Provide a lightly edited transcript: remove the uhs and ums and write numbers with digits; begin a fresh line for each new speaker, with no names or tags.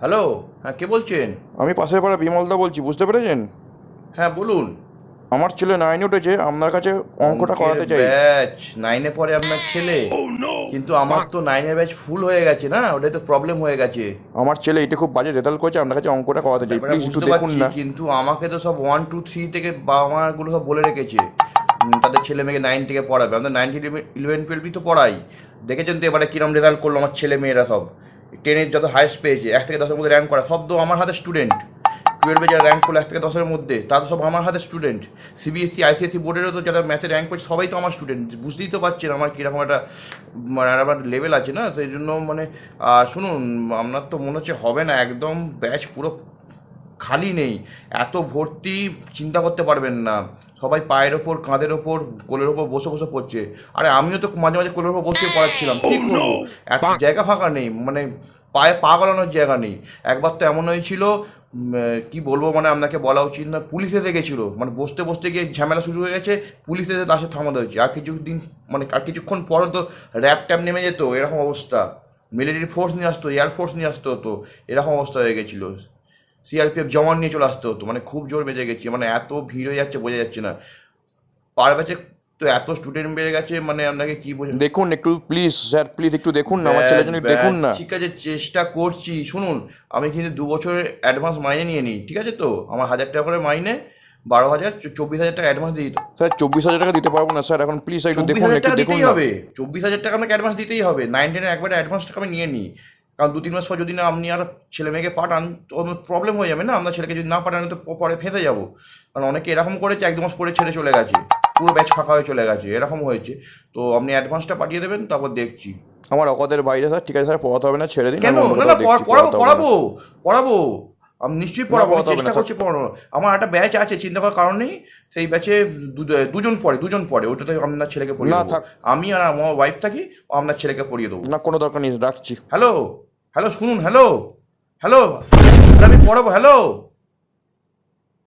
Hello, হ্যাঁ কে বলছেন?
আমি পাশের পাড়া বিমলদা বলছি, বুঝতে পেরেছেন?
হ্যাঁ বলুন।
আমার ছেলে 9 উঠেছে, আপনার কাছে অঙ্কটা করাতে চাই।
ব্যাচ 9-এ পড়ে আপনার ছেলে? কিন্তু আমার তো 9-এর ব্যাচ ফুল হয়ে গেছে না, ওটাই তো প্রবলেম হয়ে গেছে।
আমার ছেলে এটা খুব বাজে রেজাল্ট করেছে, আপনার কাছে অঙ্কটা করাতে চাই,
ব্যাপারটা
প্লিজ একটু
বুঝতে
দেখুন
পারছি,
না।
কিন্তু আমাকে তো সব 1 2 3 থেকে বাবা মাগুলো সব বলে রেখেছে তাদের ছেলে মেয়েকে 9 থেকে পড়াবে। আমাদের 9 11 12 তো পড়াই। দেখেছেন তো এবারে কিরম রেজাল্ট করলো আমার ছেলে মেয়েরা সব। 10-এর যত হাইস্ট পেয়েছে 1 থেকে 10-এর মধ্যে র্যাঙ্ক করা, সব তো আমার হাতে স্টুডেন্ট। 12-এ যারা র্যাঙ্ক করলো 1 থেকে 10-এর মধ্যে, তারা তো সব আমার হাতে স্টুডেন্ট। সিবিএসসি আইসিএসসি বোর্ডেরও তো যারা ম্যাথে র্যাঙ্ক করছে সবাই তো আমার স্টুডেন্ট। বুঝতেই তো পারছেন আমার কীরকম একটা মানে আবার লেভেল আছে না, সেই জন্য মানে শুনুন, আপনার তো মনে হচ্ছে হবে না, একদম ব্যাচ পুরো খালি নেই, এত ভর্তি চিন্তা করতে পারবেন না। সবাই পায়ের ওপর, কাঁধের ওপর, কোলের ওপর বসে বসে পড়ছে। আরে আমিও তো মাঝে মাঝে কোলের ওপর বসে পড়াচ্ছিলাম, কী করবো, এত জায়গা ফাঁকা নেই, মানে পায়ে পা গলানোর জায়গা নেই। একবার তো এমন হয়েছিল, কি বলবো, মানে আপনাকে বলা উচিত না, পুলিশ এসে গেছিলো, মানে বসতে বসতে গিয়ে ঝামেলা শুরু হয়ে গেছে, পুলিশ এসে তাকে থামাতে হয়েছে। আর কিছুদিন মানে আর কিছুক্ষণ পর তো র্যাব ট্যাব নেমে যেত, এরকম অবস্থা। মিলিটারি ফোর্স নিয়ে আসতো, এয়ারফোর্স নিয়ে আসতে হতো, এরকম অবস্থা হয়ে গেছিলো। সিআরপিএফ জওয়ান নিয়ে চলে আসতে হতো, মানে খুব জোর বেজে গেছে, মানে এত ভিড় হয়ে যাচ্ছে বোঝা যাচ্ছে না। পার ব্যাচে তো এত স্টুডেন্ট বেড়ে গেছে, মানে আপনাকে কি বোঝা।
দেখুন একটু প্লিজ স্যার, প্লিজ একটু দেখুন না, আমার ছেলের জন্য দেখুন না।
ঠিক আছে, চেষ্টা করছি। শুনুন, আমি কিন্তু 2 বছরের অ্যাডভান্স মাইনে নিয়ে নিই, ঠিক আছে তো? আমার 1000 টাকা করে মাইনে, 12,000, 24,000 টাকা অ্যাডভান্স দিই।
স্যার 24,000 টাকা দিতে পারবো না স্যার এখন, প্লিজ একটু
চব্বিশ
দেখুন,
হাজার
একটু
টাকা
দেখুন
দিতেই
না।
হবে, 24,000 টাকা আপনাকে অ্যাডভান্স দিতেই হবে। 9-10 একবারে অ্যাডভান্স টাকা আমি নিয়ে নিই, কারণ 2-3 মাস পর যদি না আপনি আর ছেলে মেয়েকে পাঠান তো প্রবলেম হয়ে যাবে না। আপনার ছেলেকে যদি না পাঠান তো পরে ফেঁসে যাবো, কারণ অনেকে এরকম করেছে 1-2 মাস পরে ছেড়ে চলে গেছে, পুরো ব্যাচ ফাঁকা হয়ে চলে গেছে, এরকম হয়েছে। তো আপনি অ্যাডভান্সটা পাঠিয়ে দেবেন, তারপর দেখছি।
আমার অকাদের বাইরে স্যার, ঠিক আছে স্যার, পড়াতে হবে না, ছেড়ে দিন,
কেন?
আমি অন্য
না না,
কোথাও দেখছি,
পড়াবো
পড়াতে হবে না।
পড়াবো পড়াবো, আমি নিশ্চয়ই পড়াবো, আমি
পড়াতে হবে না
চেষ্টা
স্যার।
করছি পড়ানো। আমার একটা ব্যাচ আছে, চিন্তা করার কারণ নেই। সেই ব্যাচে দুজন পড়ে, ওটাতে আপনার ছেলেকে পড়িয়ে
না
দেবো।
থাক।
আমি আর আমার ওয়াইফ থাকি, ও আপনার ছেলেকে পড়িয়ে দেবো।
না কোনো দরকার নেই, রাখছি।
হ্যালো, হ্যালো শুনুন, হ্যালো হ্যালো, আমি পড়াবো, হ্যালো।